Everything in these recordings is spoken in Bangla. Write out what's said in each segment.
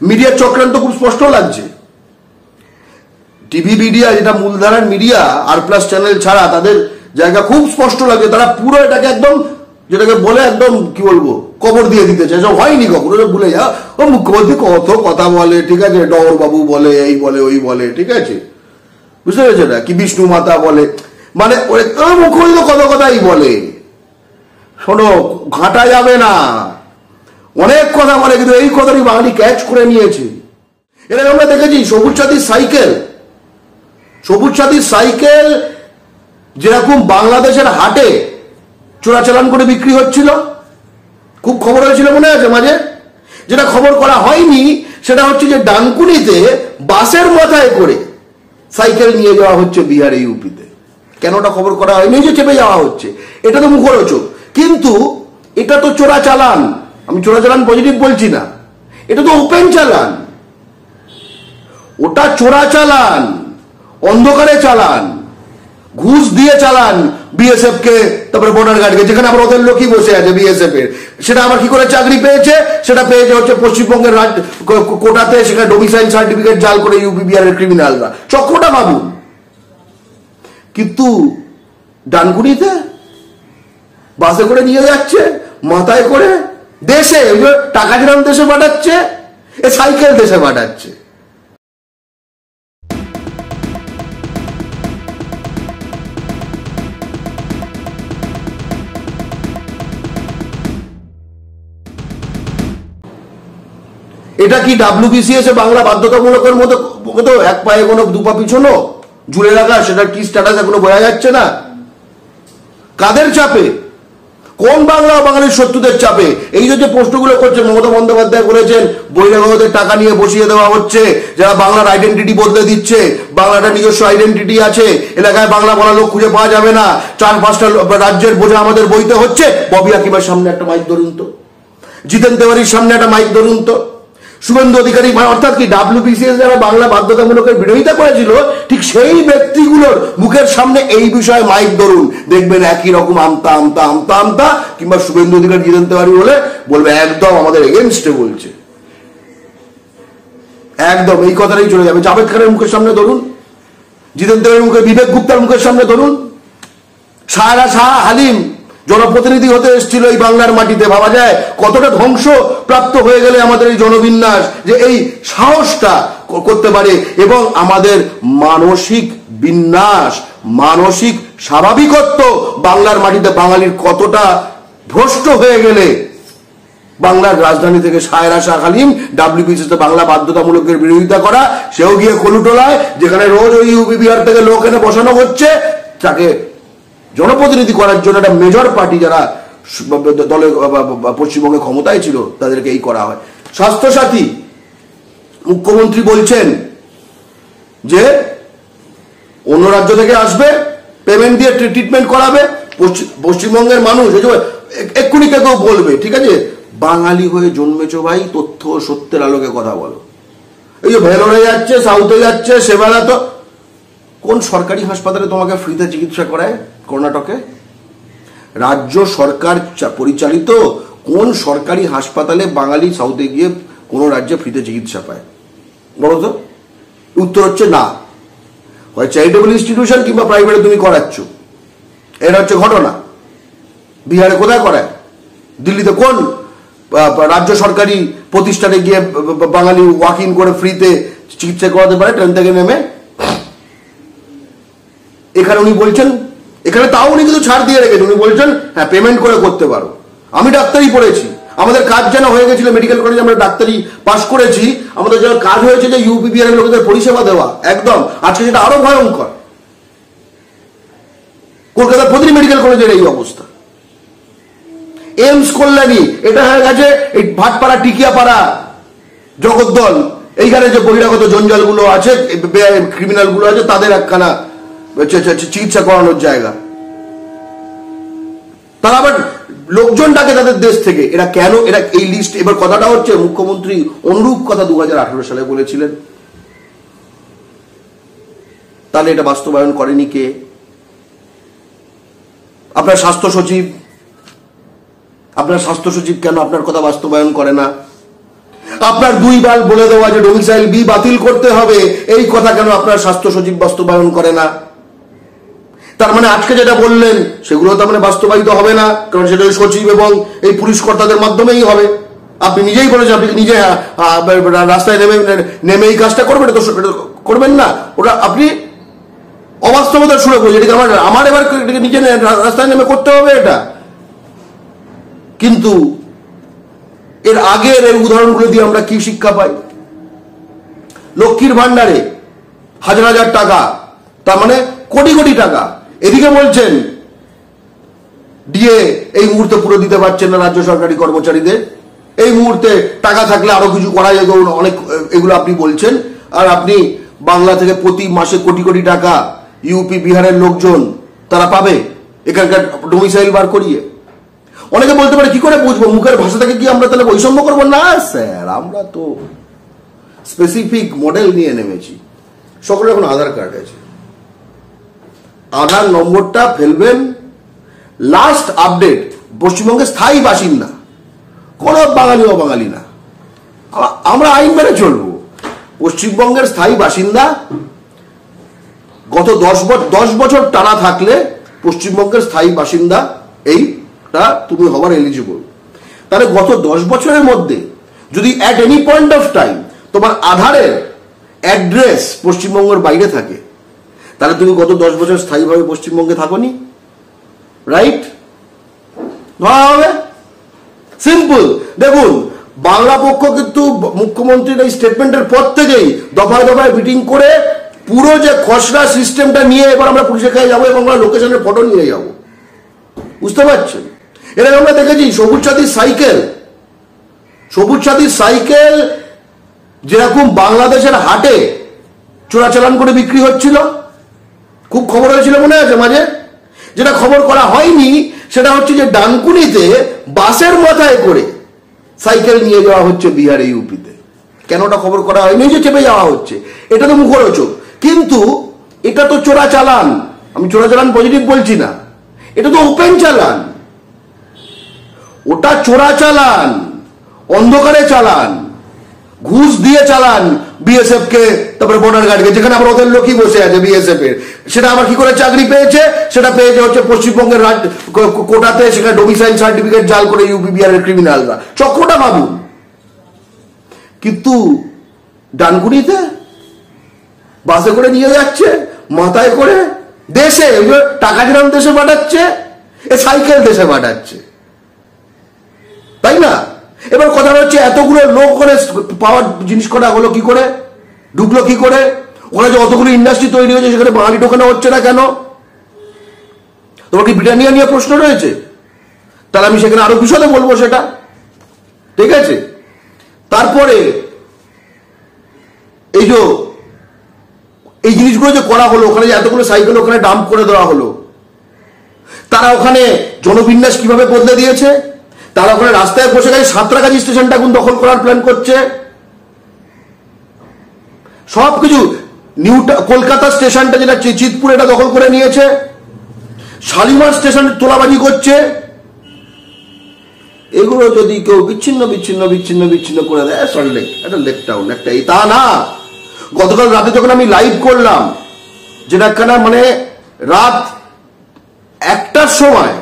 মিডিয়ার চক্রান্ত খুব স্পষ্ট লাগছে। টিভি মিডিয়া, যেটা মূলধারার মিডিয়া, আর প্লাস চ্যানেল ছাড়া তাদের জায়গা খুব স্পষ্ট লাগছে। তারা পুরো এটাকে একদম, যেটাকে বলে একদম কি বলবো, কবর দিয়ে দিতে চায়। সব হয়নি কখনো, ভুলে যা। ও মুখ্যমন্ত্রী কত কথা বলে, ঠিক আছে, ডবর বাবু বলে, এই বলে, ওই বলে, ঠিক আছে, বুঝতে পেরেছে না? কি বিষ্ণু মাতা বলে, মানে মুখ্যমন্ত্রী কত কথাই বলে। শোনো, ঘাটা যাবে না, অনেক কথা বলে, কিন্তু এই কথাটি বাঙালি ক্যাচ করে নিয়েছে। এটা আমরা দেখেছি সবুজ সাথীর সাইকেল, সবুজ সাথীর সাইকেল যেরকম বাংলাদেশের হাটে চোরাচালান করে বিক্রি হচ্ছিল, খুব খবর হয়েছিল মনে আছে মাঝে। যেটা খবর করা হয়নি সেটা হচ্ছে যে ডানকুনিতে বাসের মাথায় করে সাইকেল নিয়ে যাওয়া হচ্ছে বিহারে, ইউপিতে। কেন ওটা খবর করা হয়নি? যে চেপে যাওয়া হচ্ছে, এটা তো মুখরোচক, কিন্তু এটা তো চোরাচালান। আমি চোরাচালান পজিটিভ বলছি না, এটা তো ওপেন চালান। ওটা চোরাচালান, অন্ধকারে চালান, ঘুষ দিয়ে চালান বিএসএফ কে, তারপরে বর্ডার গার্ডকে, যেখানে আবার ওদের লোকই বসে আছে বিএসএফ এর। সেটা আবার কি করে চাকরি পেয়েছে? সেটা পেয়েছে হচ্ছে পশ্চিমবঙ্গের কোটাতে, সেখানে ডোমিসাইল সার্টিফিকেট জাল করে ইউপি বিহারের ক্রিমিনালরা। চক্রটা ভাবুন। কিন্তু ডানকুনিতে বাসে করে নিয়ে যাচ্ছে, মাথায় করে, দেশে টাকা যেরকম দেশে পাঠাচ্ছে, এ সাইকেল দেশে পাঠাচ্ছে। এটা কি ডাব্লিউবিসিএস বাংলা বাধ্যতামূলকের মতো তো এক পায়ে কোনো দুপা পিছনো জুড়ে রাখা, সেটার কি স্ট্যাটাস এখনো বোঝা যাচ্ছে না? কাদের চাপে? কোন বাংলা ও বাঙালির শত্রুদের চাপে? এই যে প্রশ্নগুলো করছে মমতা বন্দ্যোপাধ্যায় বলেছেন, বহিরাগতদের টাকা নিয়ে বসিয়ে দেওয়া হচ্ছে, যারা বাংলার আইডেন্টিটি বদলে দিচ্ছে। বাংলাটা নিজস্ব আইডেন্টিটি আছে, এলাকায় বাংলা বলা লোক খুঁজে পাওয়া যাবে না, 4-5টা রাজ্যের বোঝা আমাদের বইতে হচ্ছে। ববি হাকিমের সামনে একটা মাইক ধরুন তো, জিতেন তেওয়ারির সামনে একটা মাইক ধরুন তো, শুভেন্দু অধিকারী, অর্থাৎ কি ডাব্লিউবিসিএস যারা বাংলা বাধ্যতামূলকের বিরোধিতা করেছিল, ঠিক সেই ব্যক্তিগুলোর মুখের সামনে এই বিষয়ে মাইক ধরুন, দেখবেন একই রকম আমতা আমতা আমতা আমতা। কিংবা শুভেন্দু অধিকারী, জিতেন তেওয়ারি বলবে একদম আমাদের এগেনস্টে বলছে, একদম এই কথাটাই চলে যাবে। জাভেদ খানের মুখের সামনে ধরুন, জিতেন তেওয়ারির মুখে, বিবেক গুপ্তার মুখের সামনে ধরুন। সায়রা শাহ হালিম জনপ্রতিনিধি হতে এসেছিল এই বাংলার মাটিতে। ভাবা যায় কতটা ধ্বংস প্রাপ্ত হয়ে গেলে আমাদের এই জনবিন্যাস, যে এই সাহসটা করতে পারে। এবং আমাদের মানসিক বিন্যাস, মানসিক স্বাভাবিকত্ব বাংলার মাটিতে বাঙালির কতটা ভ্রষ্ট হয়ে গেলে বাংলার রাজধানী থেকে সায়রা শাহ হালিম ডাব্লিউবিসিএস বাংলা বাধ্যতামূলকের বিরোধিতা করা, সেও গিয়ে কলুটোলায়, যেখানে রোজ ওই ইউপি বিহার থেকে লোক এনে বসানো হচ্ছে, তাকে জনপ্রতিনিধি করার জন্য একটা মেজর পার্টি যারা দলে পশ্চিমবঙ্গে ক্ষমতায় ছিল তাদেরকে এই করা হয়। স্বাস্থ্যসাথী, মুখ্যমন্ত্রী বলছেন যে অন্য রাজ্য থেকে আসবে, পেমেন্ট দিয়ে ট্রিটমেন্ট করাবে। পশ্চিমবঙ্গের মানুষ এক্ষুনি কেউ বলবে, ঠিক আছে, বাঙালি হয়ে জন্মেছো ভাই, তথ্য সত্যের আলোকে কথা বলো। এই যে ভেলোরে যাচ্ছে, সাউথে যাচ্ছে, সেবালা তো কোন সরকারি হাসপাতালে তোমাকে ফ্রিতে চিকিৎসা করায়? কর্ণাটকে রাজ্য সরকার পরিচালিত কোন সরকারি হাসপাতালে বাঙালি সাউথে গিয়ে কোন রাজ্যে ফ্রিতে চিকিৎসা পায় বলো তো? উত্তর হচ্ছে না, হয় চ্যারিটেবল ইনস্টিটিউশন কিংবা প্রাইভেটে তুমি করাচ্ছ। এটা হচ্ছে ঘটনা। বিহারে কোথায় করায়? দিল্লিতে কোন রাজ্য সরকারি প্রতিষ্ঠানে গিয়ে বাঙালি ওয়াক ইন করে ফ্রিতে চিকিৎসা করাতে পারে ট্রেন থেকে নেমে? এখানে উনি বলছেন, এখানে তাও উনি কিন্তু ছাড় দিয়ে রেখেছেন। উনি বলছেন হ্যাঁ পেমেন্ট করে করতে পারো। আমি ডাক্তারি পড়েছি, আমাদের কাজ যেন হয়ে গেছিল মেডিকেল কলেজে, আমরা ডাক্তারি পাশ করেছি, আমাদের যেন কাজ হয়েছে যে ইউপি বিহারের লোকেদের পরিষেবা দেওয়া। একদম আজকে সেটা আরো ভয়ঙ্কর। কলকাতার প্রতিটি মেডিকেল কলেজের এই অবস্থা। এইমস কল্যাণী, এটা হয়ে গেছে এই ভাটপাড়া, টিকিয়াপাড়া, জগদ্দল, এইখানে যে বহিরাগত জঞ্জালগুলো আছে, ক্রিমিনালগুলো আছে, তাদের একখানা চিকিৎসা করানোর জায়গা। তারা আবার লোকজন ডাকে তাদের দেশ থেকে। এরা কেন এরা এই লিস্ট? এবার কথাটা হচ্ছে মুখ্যমন্ত্রী অনুরূপ কথা 2018 সালে বলেছিলেন, তাহলে এটা বাস্তবায়ন করেনি কে? আপনার স্বাস্থ্য সচিব। আপনার স্বাস্থ্য সচিব কেন আপনার কথা বাস্তবায়ন করে না? আপনার দুইবার বলে দেওয়া যে ডোমিসাইল বি বাতিল করতে হবে, এই কথা কেন আপনার স্বাস্থ্য সচিব বাস্তবায়ন করে না? তার মানে আজকে যেটা বললেন সেগুলো তার মানে বাস্তবায়িত হবে না, কারণ সেটা ওই সচিব এবং এই পুলিশ কর্তাদের মাধ্যমেই হবে। আপনি নিজেই বলেছেন আপনি নিজে রাস্তায় নেমে এই কাজটা করবেন, তো করবেন না, ওটা আপনি অবাস্তবতা শুরু করেছেন। এটাকে আমার এবার নিজে রাস্তায় নেমে করতে হবে এটা। কিন্তু এর আগের এই উদাহরণগুলো দিয়ে আমরা কি শিক্ষা পাই? লক্ষ্মীর ভান্ডারে হাজার হাজার টাকা, তার মানে কোটি কোটি টাকা, এদিকে বলছেন ডিএ এই মুহূর্তে পুরো দিতে পারছেন না রাজ্য সরকারি কর্মচারীদের, এই মুহূর্তে টাকা থাকলে আরো কিছু করা যেত অনেক, এগুলো আপনি বলছেন। আর আপনি বাংলা থেকে প্রতি মাসে কোটি কোটি টাকা ইউপি বিহারের লোকজন তারা পাবে এখানকার ডোমিসাইল বার করিয়ে। অনেকে বলতে পারে কি করে বুঝবো, মুখের ভাষা থেকে কি আমরা তাহলে বৈষম্য করবো? না স্যার, আমরা তো স্পেসিফিক মডেল নিয়ে নেমেছি। সকলের এখন আধার কার্ড আছে, আধার নম্বরটা ফেলবেন, লাস্ট আপডেট পশ্চিমবঙ্গের স্থায়ী বাসিন্দা, কোন বাঙালি অবাঙালি না, আমরা আইন মেনে চলবো। পশ্চিমবঙ্গের স্থায়ী বাসিন্দা গত 10 বছর টানা থাকলে পশ্চিমবঙ্গের স্থায়ী বাসিন্দা এইটা তুমি হওয়ার এলিজিবল। তাহলে গত 10 বছরের মধ্যে যদি at any point of time তোমার আধারের অ্যাড্রেস পশ্চিমবঙ্গের বাইরে থাকে, তাহলে তুমি গত 10 বছর স্থায়ীভাবে পশ্চিমবঙ্গে থাকোনি, রাইট? ধরা হবে, সিম্পল। দেখুন, বাংলা পক্ষ কিন্তু মুখ্যমন্ত্রীর এই স্টেটমেন্টের পর থেকেই দফায় দফায় মিটিং করে পুরো যে খসড়া সিস্টেমটা নিয়ে এবার আমরা পুলিশের কাছে যাবো এবং আমরা লোকেশনের ফটো নিয়ে যাবো, বুঝতে পারছেন? এর আগে আমরা দেখেছি সবুজ সাথী সাইকেল যেরকম বাংলাদেশের হাটে চোরাচালান করে বিক্রি হচ্ছিল, খুব খবর হয়েছিল মনে আছে মাঝে। যেটা খবর করা হয়নি সেটা হচ্ছে যে ডানকুনিতে বাসের মাথায় করে সাইকেল নিয়ে যাওয়া হচ্ছে বিহারে, ইউপিতে। কেন ওটা খবর করা হয়নি? যে চেপে যাওয়া হচ্ছে, এটা তো মুখরোচক, কিন্তু এটা তো চোরাচালান। আমি চোরাচালান পজিটিভ বলছি না, এটা তো ওপেন চালান, ওটা চোরাচালান, অন্ধকারে চালান, ঘুষ দিয়ে চালান বিএসএফ কে, তারপরে বর্ডার গার্ডকে, যেখানে আবার ওদের লোকই বসে আছে বিএসএফ এর। সেটা আবার কি করে চাকরি পেয়েছে? সেটা পেয়েছে হচ্ছে পশ্চিমবঙ্গের কোটাতে, সেখানে ডোমিসাইল সার্টিফিকেট জাল করে ইউপি বিহারের ক্রিমিনালরা। চক্রটা ভাবুন। কিন্তু ডানকুনিতে বাসে করে নিয়ে যাচ্ছে, মাথায় করে, দেশে টাকা যেরকম দেশে পাঠাচ্ছে, এ সাইকেল দেশে পাঠাচ্ছে, তাই না? এবার কথা হচ্ছে এতগুলো লোক করে পাওয়ার জিনিস করা হলো কি করে, ঢুকলো কি করে? ওখানে যে অতগুলো ইন্ডাস্ট্রি তৈরি হয়েছে সেখানে বাঙালি ঢোকানো হচ্ছে না কেন? তোমার কি ব্রিটানিয়া নিয়ে প্রশ্ন রয়েছে? তাহলে আমি সেখানে আরো বিশদে বলবো সেটা, ঠিক আছে? তারপরে এই জিনিসগুলো যে করা হলো, ওখানে যে এতগুলো সাইকেল ওখানে ডাম্প করে দেওয়া হলো, তারা ওখানে জনবিন্যাস কিভাবে বদলে দিয়েছে? তারা ওখানে রাস্তায় বসে গেছে, সাঁতরাগাছি স্টেশনটা এখন দখল করার প্ল্যান করছে, সবকিছু। কলকাতা স্টেশনটা যেটা চিতপুর, এটা দখল করে নিয়েছে, শালিমার স্টেশন তোলাবাজি করছে। এগুলো যদি কেউ বিচ্ছিন্ন বিচ্ছিন্ন বিচ্ছিন্ন বিচ্ছিন্ন করে দেয়, সল্টলেক একটা লেক টাউন একটা, তা না। গতকাল রাতে যখন আমি লাইভ করলাম, যেটা একখানা মানে রাত 1টার সময়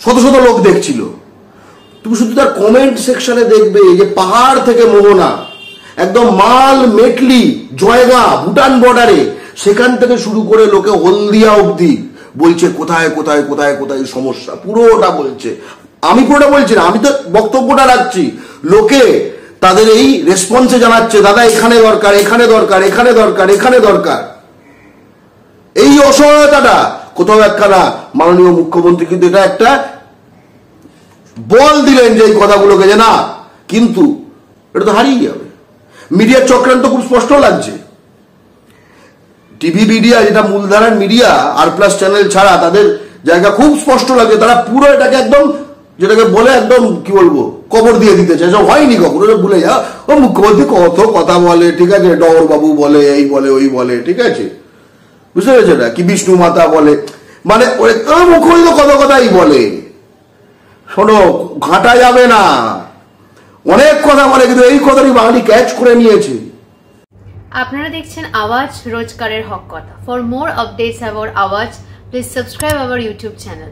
শত শত লোক দেখছিল, তুমি শুধু তার কমেন্ট সেকশনে দেখবে যে পাহাড় থেকে মোহনা, একদম মাল মেটলি জয়গাঁ ভুটান বর্ডারে, সেখান থেকে শুরু করে লোকে হলদিয়া অবধি বলছে কোথায় কোথায় কোথায় কোথায় সমস্যা, পুরোটা বলছে। আমি পুরোটা বলছি না, আমি তো বক্তব্যটা রাখছি, লোকে তাদের এই রেসপন্সে জানাচ্ছে দাদা এখানে দরকার, এখানে দরকার, এখানে দরকার, এখানে দরকার। এই অসহায়তাটা কোথাও একখানা মাননীয় মুখ্যমন্ত্রী কিন্তু এটা একটা বল দিলেন যে এই কথাগুলোকে, যে না, কিন্তু এটা তো হারিয়ে যাবে। মিডিয়ার চক্রান্ত খুব স্পষ্ট লাগছে। টিভি মিডিয়া, যেটা মূলধারার মিডিয়া, আর প্লাস চ্যানেল ছাড়া তাদের জায়গা খুব স্পষ্ট লাগছে। তারা পুরো এটাকে একদম, যেটাকে বলে একদম কি বলবো, কবর দিয়ে দিতে চায়। সব হয়নি কখনো, ভুলে যা, ও মুখ্যমন্ত্রী কত কথা বলে, ঠিক আছে, ডবর বাবু বলে, এই বলে, ওই বলে, ঠিক আছে, বুঝতে পেরেছে না? কি বিষ্ণু মাতা বলে, মানে মুখ্যমন্ত্রী কত কথাই বলে। শোনো, ঘাটা যাবে না, অনেক কথা বলে, কিন্তু এই কথাটি বাঙালি ক্যাচ করে নিয়েছে। আপনারা দেখছেন আওয়াজ, রোজকারের হক কথা। ফর মোর আপডেটস অ্যাবাউট আওয়াজ, please subscribe our YouTube channel.